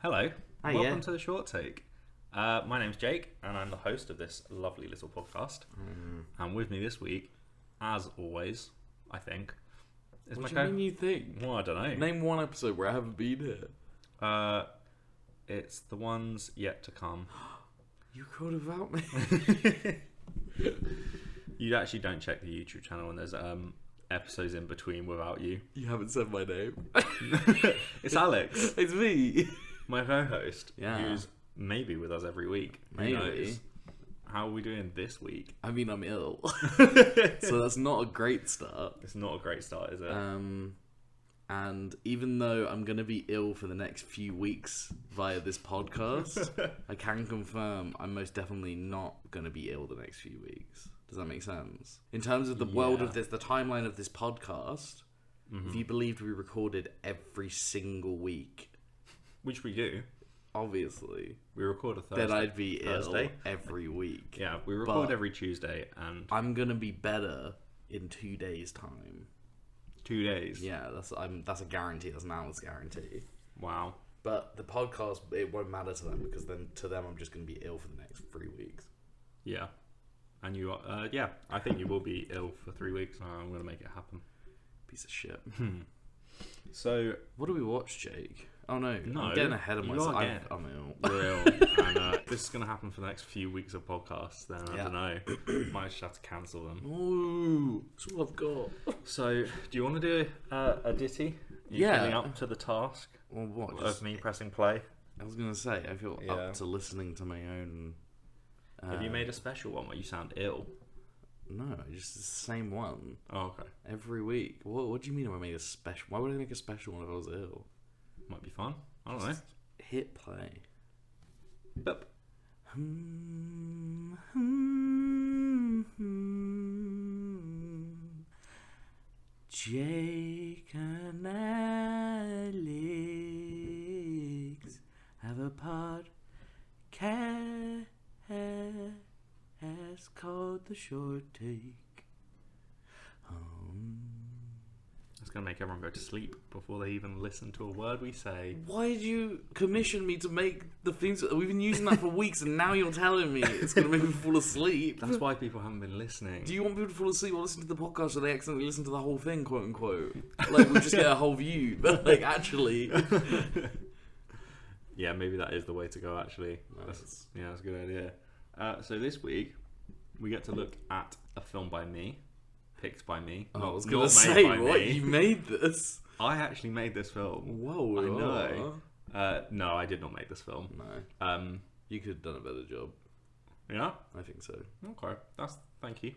Hello. Hi, Welcome yeah. to the Short Take. My name's Jake, and I'm the host of this lovely little podcast. And with me this week, as always, I think, is What do you mean you think? Well, I don't know. Name one episode where I haven't been here. It's the ones yet to come. You called about me. You actually don't check the YouTube channel, and there's episodes in between without you. You haven't said my name. It's Alex, It's me. my co-host, Yeah. who's maybe with us every week. Who Maybe. knows? How are we doing this week? I mean, I'm ill. So that's not a great start. It's not a great start, is it? And even though I'm going to be ill for the next few weeks via this podcast, I can confirm I'm most definitely not going to be ill the next few weeks. Does that make sense? In terms of the world of this, the timeline of this podcast, if you believed we recorded every single week, Which we do. obviously, We record a Thursday. then I'd be Thursday. ill every week. Yeah, we record But- every Tuesday and I'm going to be better in 2 days' time. 2 days. Yeah, that's a guarantee. That's an hour's guarantee. Wow. But the podcast, it won't matter to them because then to them I'm just going to be ill for the next 3 weeks. Yeah. And you are, yeah, I think you will be ill for 3 weeks. I'm going to make it happen. Piece of shit. So, What do we watch, Jake? Oh no, No, I'm getting ahead of you myself. are getting- I'm ill. we're ill. And this is going to happen for the next few weeks of podcasts. Then I Yeah. don't know. Might just have to cancel them. Ooh, that's all I've got. So, do you want to do a ditty? Are you Yeah. feeling up to the task Well, what? of me pressing play? I was gonna say I feel Yeah. up to listening to my own. Have you made a special one where you sound ill? No, just the same one Oh, okay. every week. What do you mean? I made a special? Why would I make a special one if I was ill? Might be fun. I don't know. Just hit play. But Jake and Alex have a podcast called The Short Take. it's going to make everyone go to sleep before they even listen to a word we say. Why did you commission me to make the themes? We've been using that for weeks, and now you're telling me it's going to make me fall asleep. That's why people haven't been listening. Do you want people to fall asleep while listening to the podcast, so they accidentally listen to the whole thing, quote unquote? Like we just get a whole view, but like actually, Yeah, maybe that is the way to go, actually. Nice. That's a good idea. So this week, we get to look at a film by me, picked by me. I not- was not gonna made say, by what me. you made this? I actually made this film. Whoa, I know. No, I did not make this film. No, you could have done a better job. Yeah? I think so. Okay. Thank you.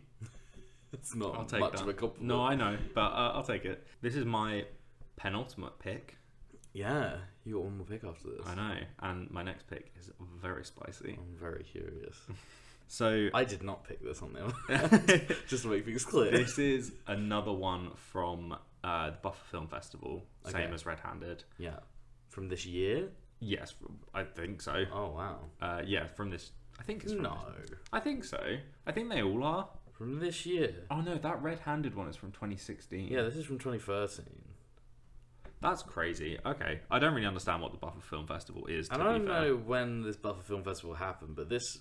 It's not I'll take much that. of a compliment. No, I know, but I'll take it. This is my penultimate pick. Yeah, you got one more pick after this. I know, and my next pick is very spicy. I'm very curious. So I did not pick this on the other just to make things clear. this is another one from the Buffer Film Festival, same Okay. as Red Handed. Yeah, from this year. Yes, I think so. Oh wow. Yeah, from this. I think it's from No, this- I think so. I think they all are. from this year. Oh no, that Red Handed one is from 2016. Yeah, this is from 2013. That's crazy. Okay, I don't really understand what the Buffer Film Festival is. To And I don't be fair. know when this Buffer Film Festival happened, but this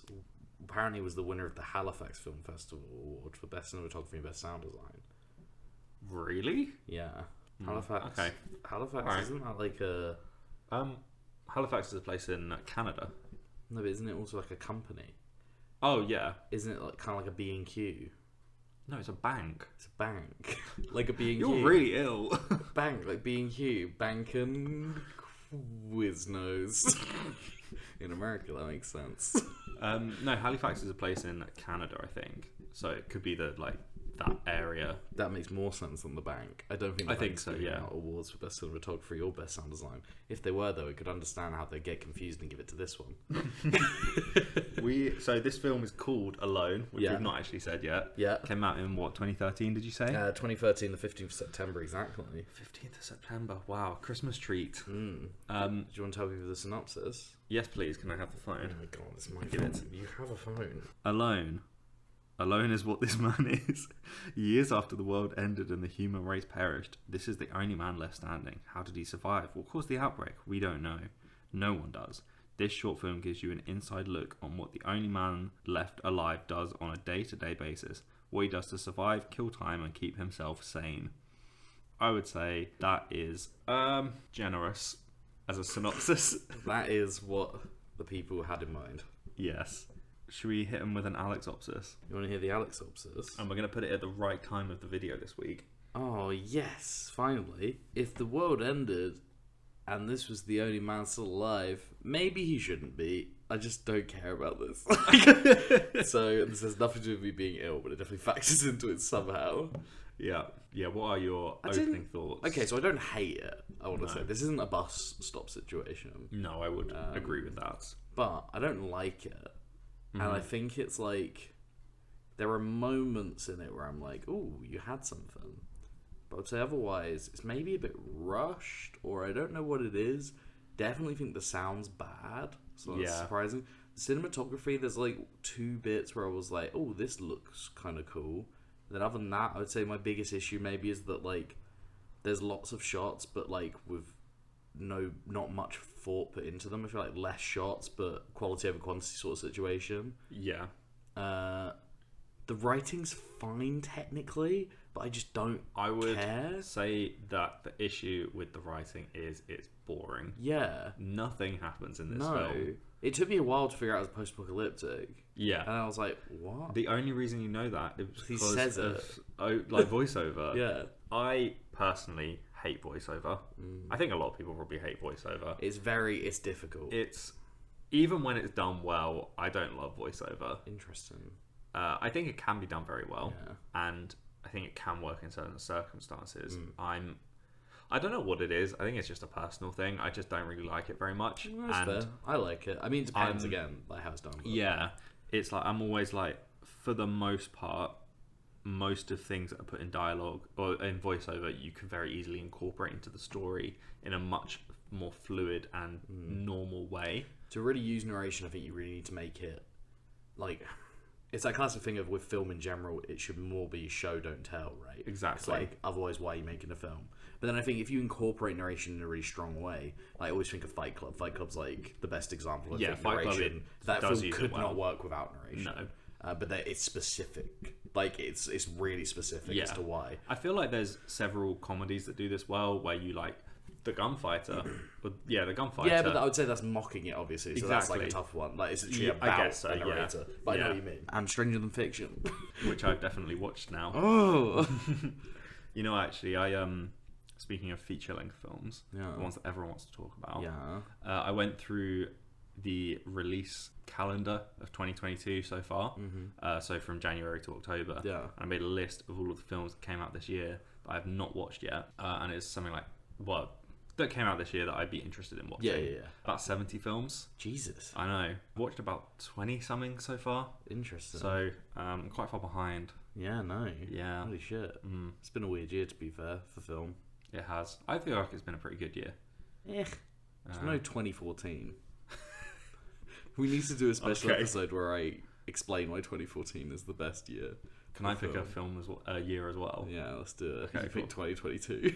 apparently was the winner of the Halifax Film Festival award for best cinematography and best sound design. Really? Yeah, Halifax. okay. Halifax Alright. isn't that like a Halifax is a place in Canada. no? But isn't it also like a company? Oh yeah. Isn't it like kind of like a B&Q? No, it's a bank. It's a bank, like a B&Q. You're really ill. Bank, like B&Q, Bank and Quiznos. In America, that makes sense. No, Halifax is a place in Canada, I think. So it could be that area. That makes more sense than the bank. I don't think. The I think bank's so, giving yeah. out awards for best cinematography or best sound design. If they were, though, I could understand how they get confused and give it to this one. So this film is called Alone, which Yeah. we've not actually said yet. Yeah. Came out in what, 2013? Did you say? 2013, the 15th of September, exactly. 15th of September. Wow, Christmas treat. Do you want to tell people the synopsis? Yes, please. Can I have the Oh phone? my god, this is my Give phone. it. You have a phone. Alone. Alone is what this man is. Years after the world ended and the human race perished, this is the only man left standing. How did he survive? What caused the outbreak? We don't know. No one does. This short film gives you an inside look on what the only man left alive does on a day-to-day basis, what he does to survive, kill time, and keep himself sane. I would say that is generous as a synopsis. That is what the people had in mind. Yes. Should we hit him with an Alexopsis? You want to hear the Alexopsis? And we're going to put it at the right time of the video this week. Oh, yes, finally. If the world ended and this was the only man still alive, maybe he shouldn't be. I just don't care about this. So this has nothing to do with me being ill, but it definitely factors into it somehow. Yeah. What are your opening thoughts? Okay, so I don't hate it, I want to say. This isn't a bus stop situation. No, I would agree with that. But I don't like it. And I think it's like, there are moments in it where I'm like, ooh, you had something. But I'd say otherwise, it's maybe a bit rushed, or I don't know what it is. Definitely think the sound's bad, so that's surprising. The cinematography, there's like 2 bits where I was like, oh, this looks kind of cool. Then other than that, I would say my biggest issue maybe is that like, there's lots of shots, but like with not much thought put into them. I feel like less shots, but quality over quantity sort of situation. Yeah. The writing's fine technically, but I just don't I would care. say that the issue with the writing is it's boring. Yeah. Nothing happens in this film. It took me a while to figure out it was post-apocalyptic. Yeah. And I was like, what? The only reason you know that is He because says of like voiceover. Yeah. I personally hate voiceover. I think a lot of people probably hate voiceover. It's difficult. It's even when it's done well, I don't love voiceover. Interesting. I think it can be done very well, Yeah. and I think it can work in certain circumstances. I don't know what it is. I think it's just a personal thing. I just don't really like it very much. That's fair. I like it. I mean, it depends again, like how it's done. But... Yeah, it's like I'm always like, for the most part, most of things that are put in dialogue or in voiceover, you can very easily incorporate into the story in a much more fluid and normal way. To really use narration, I think you really need to make it like... It's that classic thing of with film in general, it should more be show, don't tell, right? Exactly. It's like, otherwise, why are you making a film? But then I think if you incorporate narration in a really strong way, I always think of Fight Club. Fight Club's like the best example of Fight narration. Club, that film could not work without narration. No. But it's specific. Like, it's really specific as to why. I feel like there's several comedies that do this well, where you like the gunfighter. The gunfighter. Yeah, but I would say that's mocking it, obviously. So that's like a tough one. Like, it's actually about the narrator. But I know what you mean. And Stranger Than Fiction. Which I've definitely watched now. Oh! You know, actually, speaking of feature-length films, the ones that everyone wants to talk about, I went through the release calendar of 2022 so far, so from January to October, and I made a list of all of the films that came out this year that I have not watched yet, and it's something like, that came out this year that I'd be interested in watching. Yeah. About 70 films. Jesus. I know. Watched about 20-something so far. Interesting. So, I'm quite far behind. Yeah, no. Yeah. Holy shit. It's been a weird year, to be fair, for film. It has. I feel like it's been a pretty good year. There's no 2014. We need to do a special episode where I explain why 2014 is the best year. Can I pick a film a year as well? Yeah, let's do it. Okay, you pick cool. 2022.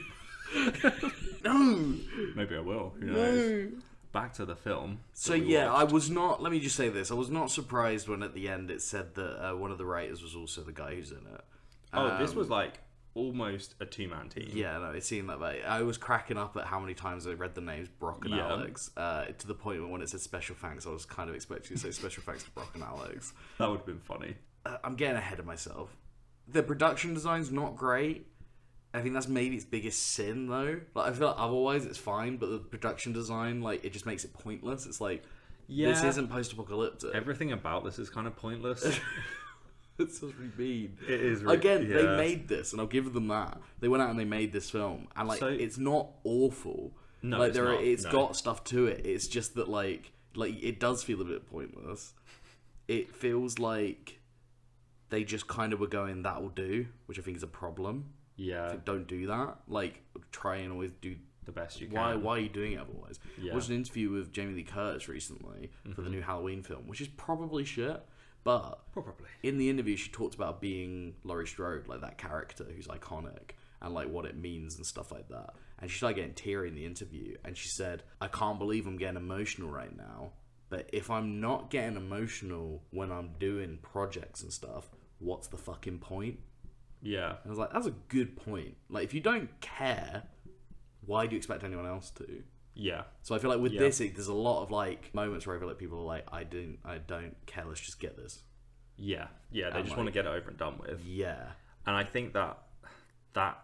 No! Maybe I will. Who knows? Back to the film. So yeah, I was not... Let me just say this. I was not surprised when at the end it said that one of the writers was also the guy who's in it. This was like almost a 2-man team. Yeah, no, it seemed that way. I was cracking up at how many times I read the names Brock and Alex, to the point when it said special thanks, I was kind of expecting to say special thanks to Brock and Alex. That would have been funny. I'm getting ahead of myself. The production design's not great. I think that's maybe its biggest sin, though. Like, I feel like otherwise it's fine, but the production design, like, it just makes it pointless. It's like, this isn't post-apocalyptic. Everything about this is kind of pointless. It's really mean. It is really, again, they made this, and I'll give them that. They went out and they made this film, and like, it's not awful. No, like, it's not. got stuff to it. It's just that like it does feel a bit pointless. It feels like they just kind of were going, "That will do," which I think is a problem. Yeah. I think don't do that. Like, try and always do the best you can. Why are you doing it otherwise? Yeah. I watched an interview with Jamie Lee Curtis recently for the new Halloween film, which is probably shit. But probably in the interview, she talked about being Laurie Strode, like that character who's iconic. and like what it means and stuff like that. And she started getting teary in the interview, and she said, I can't believe I'm getting emotional right now, but if I'm not getting emotional when I'm doing projects and stuff, what's the fucking point? Yeah. And I was like, that's a good point. Like, if you don't care, why do you expect anyone else to? Yeah. So I feel like with this, there's a lot of like moments where I feel like people are like, I don't care, let's just get this. Yeah. Yeah, they just want to get it over and done with. Yeah. And I think that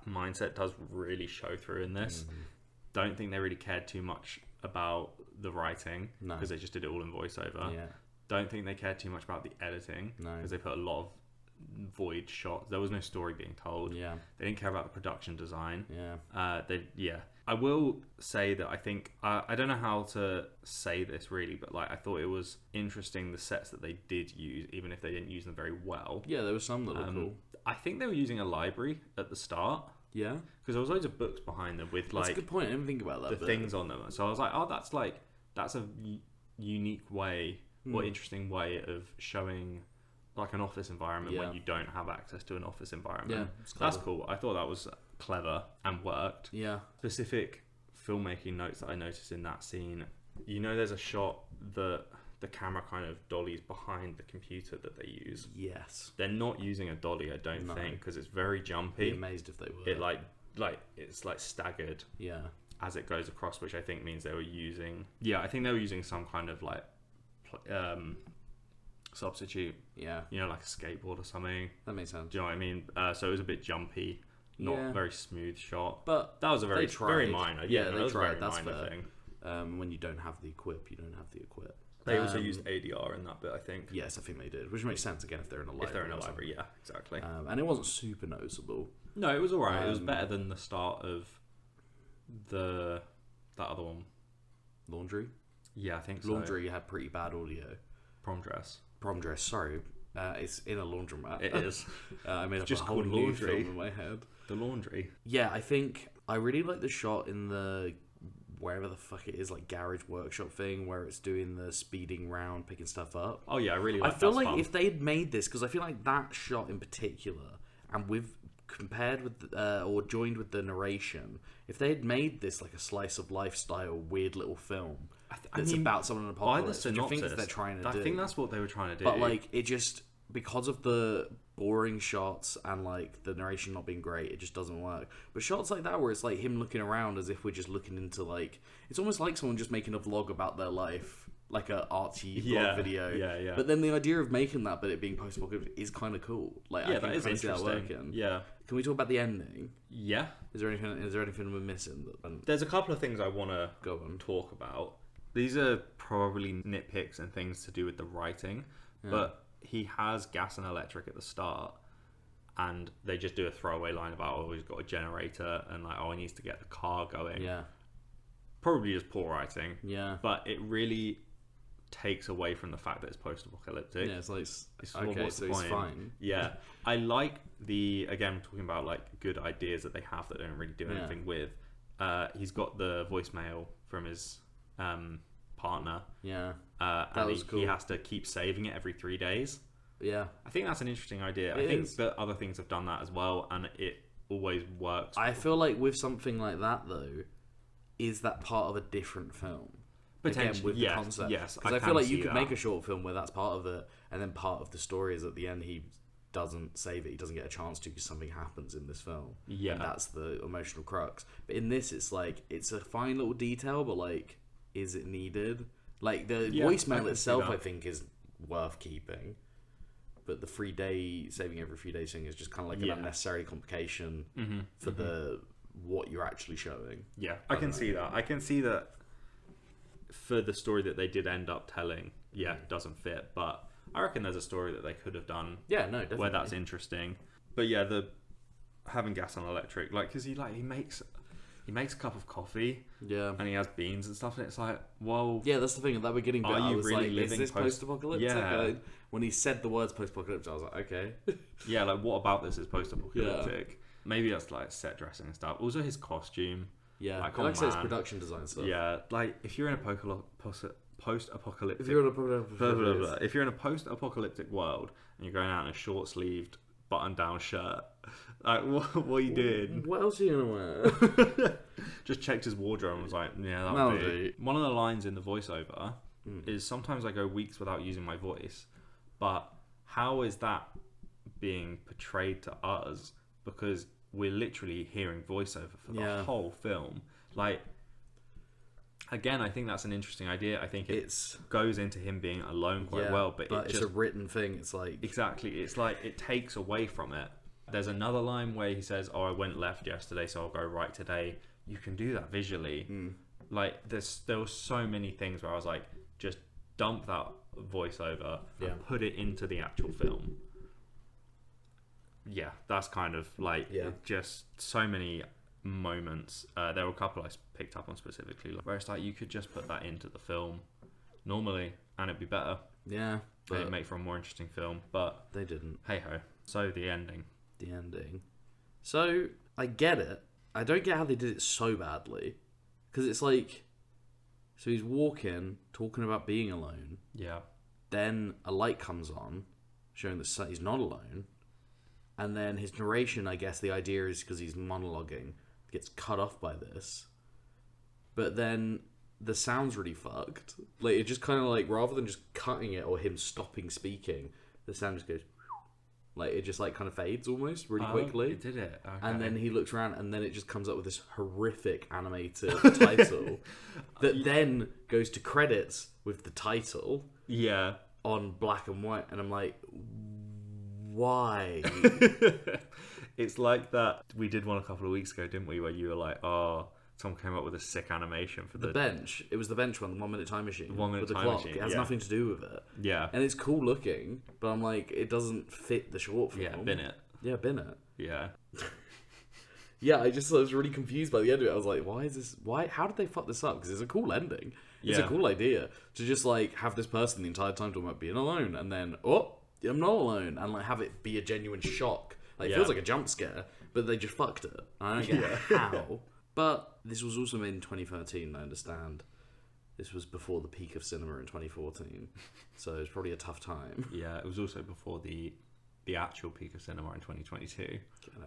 mindset does really show through in this. Don't think they really cared too much about the writing, because they just did it all in voiceover. Yeah. Don't think they cared too much about the editing, because they put a lot of void shots. There was no story being told. Yeah. They didn't care about the production design. Yeah. I will say that I think I don't know how to say this really, but like I thought it was interesting the sets that they did use, even if they didn't use them very well. Yeah, there were some that were cool. I think they were using a library at the start. Yeah, because there was loads of books behind them with like. That's a good point. I didn't think about that. The things on them, so I was like, oh, that's a unique way or interesting way of showing like an office environment when you don't have access to an office environment. Yeah, that's cool. I thought that was clever and worked. Yeah. Specific filmmaking notes that I noticed in that scene. You know, there's a shot that the camera kind of dollies behind the computer that they use. Yes. They're not using a dolly, I don't think, because it's very jumpy. I'd be amazed if they were. It it's like staggered. Yeah. As it goes across, which I think means they were using. Yeah, I think they were using some kind of like substitute. Yeah. You know, like a skateboard or something. That makes sense. Do you know what I mean? So it was a bit jumpy, not very smooth shot. But that was a very minor. Yeah, they that was tried. A very That's minor fair. thing. When you don't have the equip, you don't have the equip. They also used ADR in that bit, I think. Yes, I think they did, which makes sense again if they're in a library. If they're in a library, yeah, exactly. And it wasn't super noticeable. No, it was alright. It was better than the start of that other one. Laundry? Yeah, I think so. Laundry had pretty bad audio. Prom dress, sorry. It's in a laundromat. It is. I made up just a whole new Laundry. film in my head. The Laundry. Yeah, I think I really like the shot in the wherever the fuck it is, like garage workshop thing, where it's doing the speeding round, picking stuff up. Oh yeah, I really like that. I feel like if they'd made this, because I feel like that shot in particular, and compared with or joined with the narration, if they had made this like a slice of lifestyle weird little film that's about someone in an apocalypse, which I think they're trying to do. I think that's what they were trying to do. But like it just, because of the boring shots and like the narration not being great, it just doesn't work. But shots like that where it's like him looking around as if we're just looking into like, it's almost like someone just making a vlog about their life, like a artsy vlog video. Yeah. But then the idea of making that but it being post-apocalyptic is kind of cool. Like I that is see that interesting. working. Yeah. Can we talk about the ending? Yeah. Is there anything we're missing? There's a couple of things I want to go on talk about. These are probably nitpicks and things to do with the writing, but he has gas and electric at the start, and they just do a throwaway line about, oh, he's got a generator, and like, oh, he needs to get the car going. Yeah. Probably just poor writing. Yeah. But it really takes away from the fact that it's post-apocalyptic. Yeah, it's like, okay, so he's fine. Yeah. I like again, talking about like good ideas that they have that they don't really do anything with. He's got the voicemail from his partner. Yeah. That was cool. He has to keep saving it every 3 days. Yeah. I think that's an interesting idea. I think that other things have done that as well, and it always works. I feel like with something like that, though, is that part of a different film? Potentially, again, with the concept. Yes. Because I feel like you could make a short film where that's part of it, and then part of the story is at the end he doesn't save it, he doesn't get a chance to because something happens in this film. Yeah. And that's the emotional crux. But in this, it's like, it's a fine little detail, but like, is it needed? Like, the voicemail itself, I think, is worth keeping. But the saving every 3 days thing is just kind of like an unnecessary complication for what you're actually showing. Yeah, I can see that. I can see that for the story that they did end up telling, it doesn't fit. But I reckon there's a story that they could have done. Yeah, no, definitely. Where that's interesting. But yeah, the having gas and electric, like, because he makes a cup of coffee, and he has beans and stuff, and it's like, well, that's the thing. At that beginning bit, I was really like, is this post-apocalyptic? Yeah. When he said the words post-apocalyptic, I was like, okay. Yeah, like, what about this is post-apocalyptic? Yeah. Maybe that's like set dressing and stuff. Also, his costume. Yeah, like I say, it's production design stuff. Yeah, like if you're in a post-apocalyptic, if you're in a post-apocalyptic world and you're going out in a short-sleeved button-down shirt. Like, what are you doing? What else are you gonna wear? Just checked his wardrobe and was like, yeah, that'll do. One of the lines in the voiceover is, sometimes I go weeks without using my voice, but how is that being portrayed to us? Because we're literally hearing voiceover for the whole film. Like, again, I think that's an interesting idea. I think it goes into him being alone quite well, but it's a written thing. It's like... Exactly. It's like it takes away from it. There's another line where he says, I went left yesterday, so I'll go right today. You can do that visually. Like, there were so many things where I was like, just dump that voiceover and put it into the actual film. Yeah, that's kind of like just so many moments. There were a couple I picked up on specifically, where it's like you could just put that into the film normally and it'd be better. Yeah, but it'd make for a more interesting film, but they didn't. Hey ho. So the ending. So I get it. I don't get how they did it so badly, because it's like, so he's walking, talking about being alone. Yeah. Then a light comes on, showing that he's not alone. And then his narration, I guess the idea is because he's monologuing, gets cut off by this. But then the sound's really fucked. Like, it just kind of like, rather than just cutting it or him stopping speaking, the sound just goes, like, it just like kind of fades almost really quickly. It did it. Okay. And then he looks around and then it just comes up with this horrific animated title that then goes to credits with the title. Yeah. On black and white. And I'm like, why? It's like that. We did one a couple of weeks ago, didn't we? Where you were like, "Oh, someone came up with a sick animation for the bench." It was the bench one, the 1 minute time machine. 1 minute with the time clock. machine. It has nothing to do with it. Yeah, and it's cool looking, but I'm like, it doesn't fit the short film. Yeah, bin it. Yeah, bin it. Yeah. Yeah, I was really confused by the end of it. I was like, why is this? How did they fuck this up? Because it's a cool ending. It's a cool idea to just like have this person the entire time talking about being alone, and then I'm not alone, and like have it be a genuine shock. Like, it feels like a jump scare, but they just fucked it. I don't get how. But this was also made in 2013, I understand. This was before the peak of cinema in 2014, so it was probably a tough time. Yeah, it was also before the actual peak of cinema in 2022. Get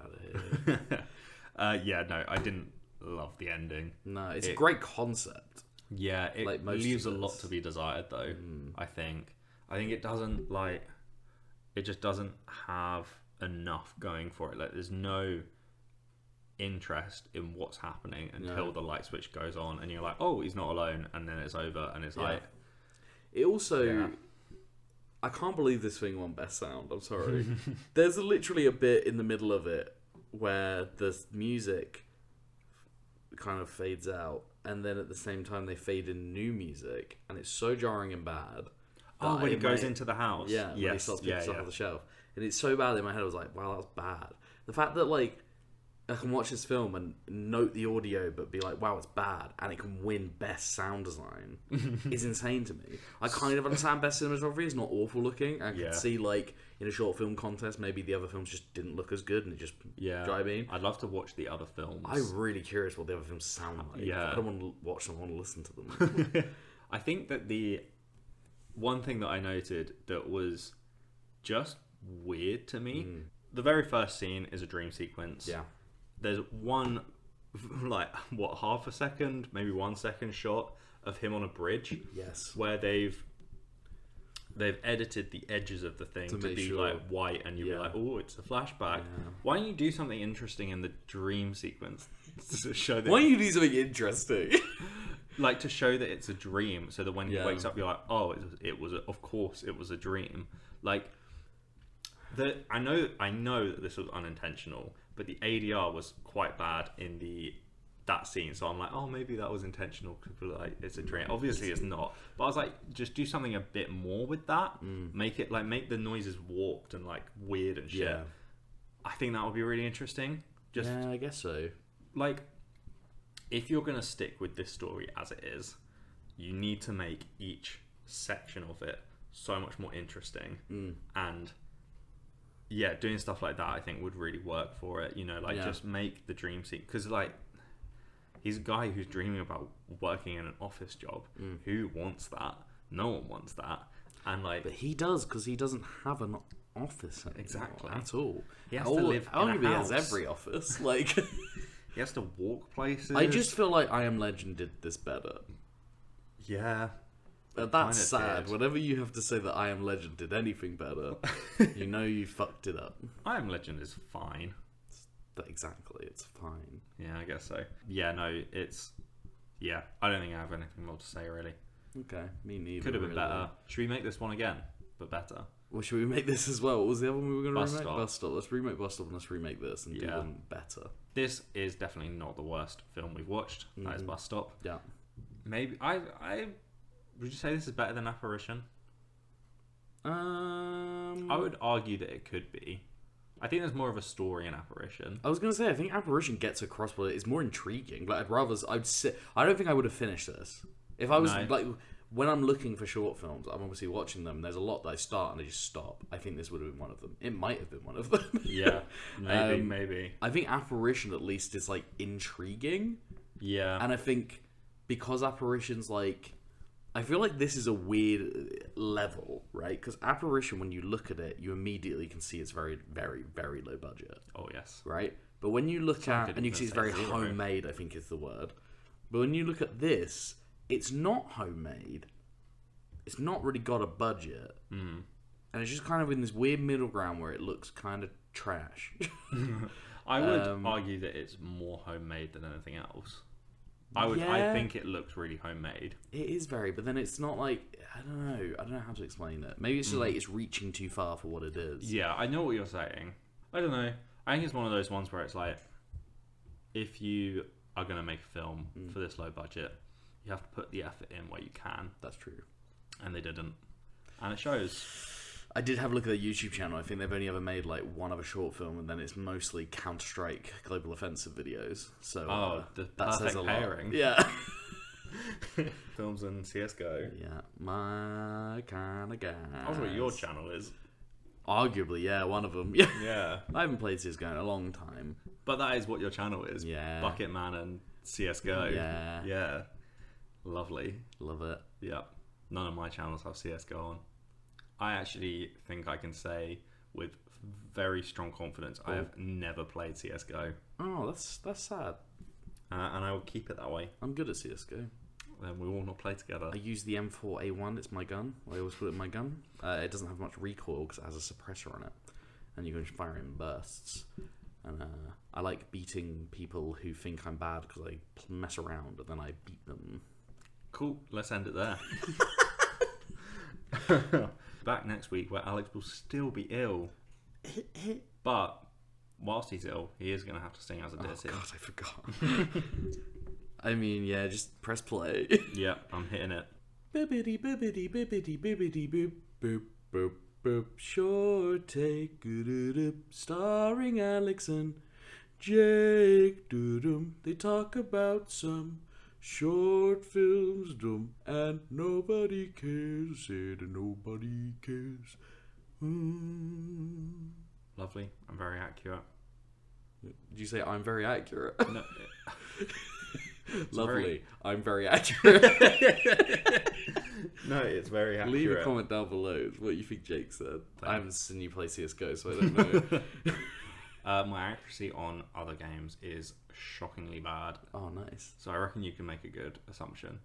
out of here. Yeah, no, I didn't love the ending. No, it's a great concept. Yeah, it like leaves a lot to be desired, though. I think it doesn't like. It just doesn't have enough going for it. Like, there's no interest in what's happening until the light switch goes on, and you're like, "Oh, he's not alone," and then it's over, and it's like. It also, I can't believe this thing won Best Sound. I'm sorry. There's literally a bit in the middle of it where the music kind of fades out, and then at the same time they fade in new music, and it's so jarring and bad. Oh, when he goes into the house. Yeah, when he starts picking stuff off the shelf. And it's so bad in my head, I was like, wow, that was bad. The fact that, like, I can watch this film and note the audio but be like, wow, it's bad, and it can win Best Sound Design is insane to me. I kind of understand Best Cinematography is not awful looking. I can see, like, in a short film contest, maybe the other films just didn't look as good, and it just... Yeah. Do you know what I mean? I'd love to watch the other films. I'm really curious what the other films sound like. Yeah. I don't want to watch them, I want to listen to them. I think that the... One thing that I noted that was just weird to me, the very first scene is a dream sequence. Yeah. There's one, like, half a second, maybe 1 second shot of him on a bridge. Yes. Where they've edited the edges of the thing to be like white, and you'll be like, oh, it's a flashback. Yeah. Why don't you do something interesting in the dream sequence to show that? Why don't you do something interesting? Like, to show that it's a dream, so that when he wakes up, you're like, oh, of course it was a dream. Like, I know that this was unintentional, but the ADR was quite bad in that scene. So I'm like, oh, maybe that was intentional, because like, it's a dream. Obviously, it's not. But I was like, just do something a bit more with that. Make the noises warped and like weird and shit. Yeah. I think that would be really interesting. Yeah, I guess so. Like, if you're going to stick with this story as it is, you need to make each section of it so much more interesting. And yeah, doing stuff like that, I think, would really work for it. You know, like, just make the dream scene. Because, like, he's a guy who's dreaming about working in an office job. Who wants that? No one wants that. And, like... But he does, because he doesn't have an office anymore Exactly. at all. He has to live in a arguably house. has every office. Like, He has to walk places. I just feel like I Am Legend did this better. Yeah. That's sad. Did. Whenever you have to say that I Am Legend did anything better, you know you fucked it up. I Am Legend is fine. Exactly, it's fine. Yeah, I guess so. Yeah, no, it's... Yeah, I don't think I have anything more to say, really. Okay, me neither. Could have been really. better. Should we make this one again, but better? Well, should we make this as well? What was the other one we were going to Bus remake? Stop. Bus Stop. Let's remake Bus Stop and let's remake this and do them better. This is definitely not the worst film we've watched. That is Bus Stop. Yeah. Maybe... I would you say this is better than Apparition? I would argue that it could be. I think there's more of a story in Apparition. I was gonna say I think Apparition gets across, but it's more intriguing. Like I don't think I would have finished this if I was like when I'm looking for short films. I'm obviously watching them. There's a lot that I start and I just stop. I think this would have been one of them. It might have been one of them. Yeah, maybe. I think Apparition at least is like intriguing. Yeah, and I think because Apparition's like. I feel like this is a weird level, right? Because Apparition, when you look at it, you immediately can see it's very, very, very low budget. Oh, yes. Right? But when you look at... And you can see it's very homemade, I think is the word. But when you look at this, it's not homemade. It's not really got a budget. Mm. And it's just kind of in this weird middle ground where it looks kind of trash. I would argue that it's more homemade than anything else. I think it looks really homemade. It is very, but then it's not like I don't know how to explain it. Maybe it's just like it's reaching too far for what it is. Yeah, I know what you're saying. I don't know. I think it's one of those ones where it's like, if you are going to make a film for this low budget, you have to put the effort in where you can. That's true. And they didn't, and it shows. I did have a look at their YouTube channel. I think they've only ever made like one other short film, and then it's mostly Counter-Strike Global Offensive videos. So the that says perfect a pairing. lot. Yeah. Films and CS:GO. Yeah, my kind of guy. That's what your channel is. Arguably, yeah, one of them. Yeah. Yeah. I haven't played CS:GO in a long time. But that is what your channel is. Yeah. Bucketman and CS:GO. Yeah. Yeah. Lovely. Love it. Yeah. None of my channels have CS:GO on. I actually think I can say with very strong confidence I have never played CS:GO. Oh, that's sad. And I will keep it that way. I'm good at CS:GO. Then we will not play together. I use the M4A1. It's my gun. I always put it in my gun. It doesn't have much recoil because it has a suppressor on it, and you can fire in bursts. And I like beating people who think I'm bad because I mess around and then I beat them. Cool. Let's end it there. Back next week where Alex will still be ill. But whilst he's ill, he is going to have to sing as a ditty. Oh God, I forgot. I mean, yeah, just press play. Yeah, I'm hitting it. Bibbidi bibbidi bibbidi bibbidi boop boop boop boop. Short take doo-doo-doo, starring Alex and Jake. Doo-doo. They talk about some short films, and nobody cares. Said nobody cares. Lovely. I'm very accurate. Did you say I'm very accurate? No. Lovely. I'm very accurate. No, it's very accurate. Leave a comment down below what you think Jake said. I haven't seen you play CS:GO, so I don't know. My accuracy on other games is shockingly bad. Oh, nice. So I reckon you can make a good assumption.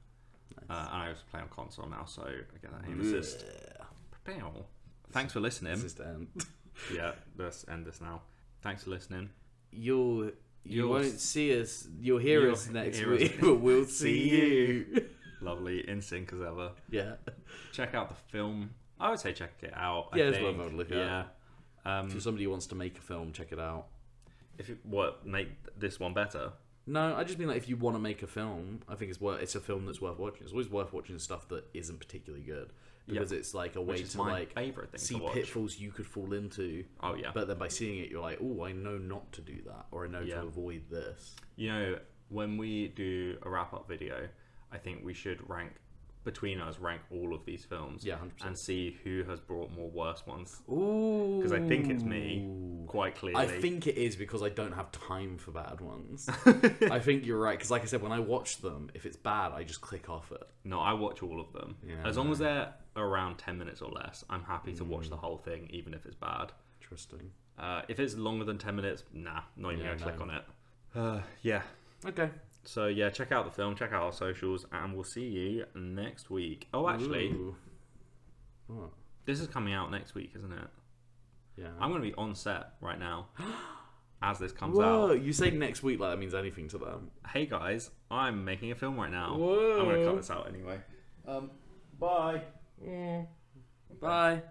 Nice. And I also play on console now, so I get that aim assist. Thanks for listening. Assist end. Yeah, let's end this now. Thanks for listening. You won't see us. You'll hear us next week, but we'll see you. Lovely, in sync as ever. Yeah. Check out the film. I would say check it out. Yeah, it's worth a look at. Yeah. If you're somebody who wants to make a film, check it out. Make this one better? No, I just mean like if you want to make a film, I think it's a film that's worth watching. It's always worth watching stuff that isn't particularly good because it's like a way to like favorite thing see to watch. pitfalls you could fall into. Oh yeah. But then by seeing it, you're like, oh, I know not to do that, or I know to avoid this. You know, when we do a wrap-up video, I think we should rank all of these films. Yeah, 100%. And see who has brought more worse ones. Ooh. Because I think it's me, quite clearly. I think it is because I don't have time for bad ones. I think you're right, because like I said, when I watch them, if it's bad, I just click off it. No, I watch all of them. Yeah, as long as they're around 10 minutes or less, I'm happy to watch the whole thing, even if it's bad. Interesting. If it's longer than 10 minutes, not even going to click on it. Yeah. Okay. So, yeah, check out the film, check out our socials, and we'll see you next week. Oh, actually, what? This is coming out next week, isn't it? Yeah. I'm going to be on set right now as this comes Whoa, out. you say next week like that means anything to them. Hey, guys, I'm making a film right now. Whoa. I'm going to cut this out anyway. Bye. Bye.